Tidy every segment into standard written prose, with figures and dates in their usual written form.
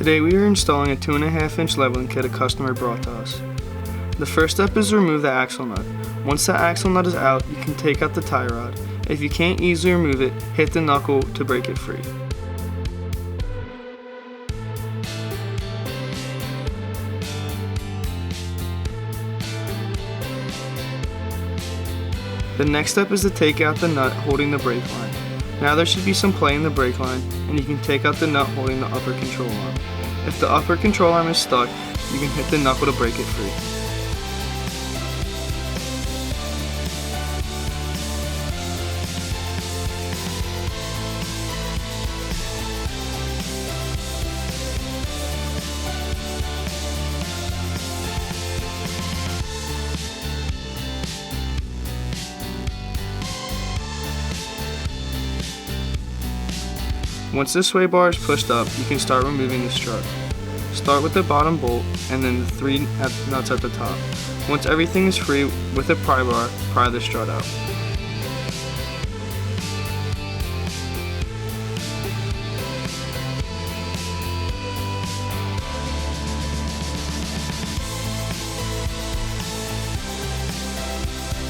Today we are installing a 2.5-inch leveling kit a customer brought to us. The first step is to remove the axle nut. Once the axle nut is out, you can take out the tie rod. If you can't easily remove it, hit the knuckle to break it free. The next step is to take out the nut holding the brake line. Now there should be some play in the brake line, and you can take out the nut holding the upper control arm. If the upper control arm is stuck, you can hit the knuckle to break it free. Once the sway bar is pushed up, you can start removing the strut. Start with the bottom bolt and then the 3 nuts at the top. Once everything is free, with a pry bar, pry the strut out.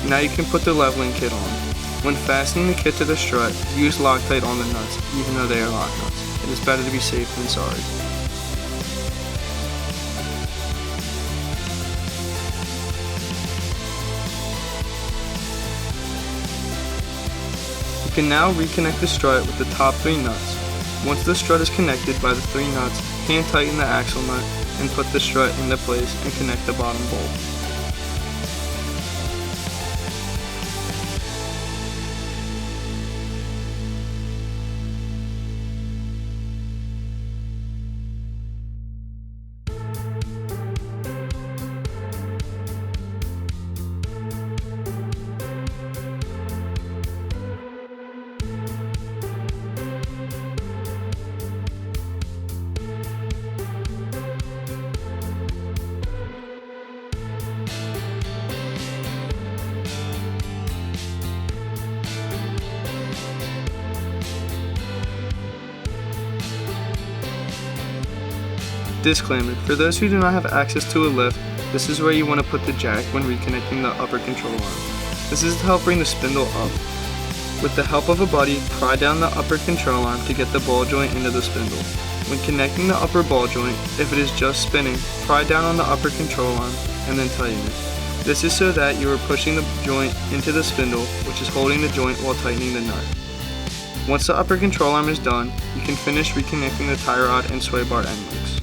Now you can put the leveling kit on. When fastening the kit to the strut, use Loctite on the nuts, even though they are lock nuts. It is better to be safe than sorry. You can now reconnect the strut with the top 3 nuts. Once the strut is connected by the 3 nuts, hand tighten the axle nut and put the strut into place and connect the bottom bolt. Disclaimer: for those who do not have access to a lift, this is where you want to put the jack when reconnecting the upper control arm. This is to help bring the spindle up. With the help of a buddy, pry down the upper control arm to get the ball joint into the spindle. When connecting the upper ball joint, if it is just spinning, pry down on the upper control arm and then tighten it. This is so that you are pushing the joint into the spindle, which is holding the joint while tightening the nut. Once the upper control arm is done, you can finish reconnecting the tie rod and sway bar end links.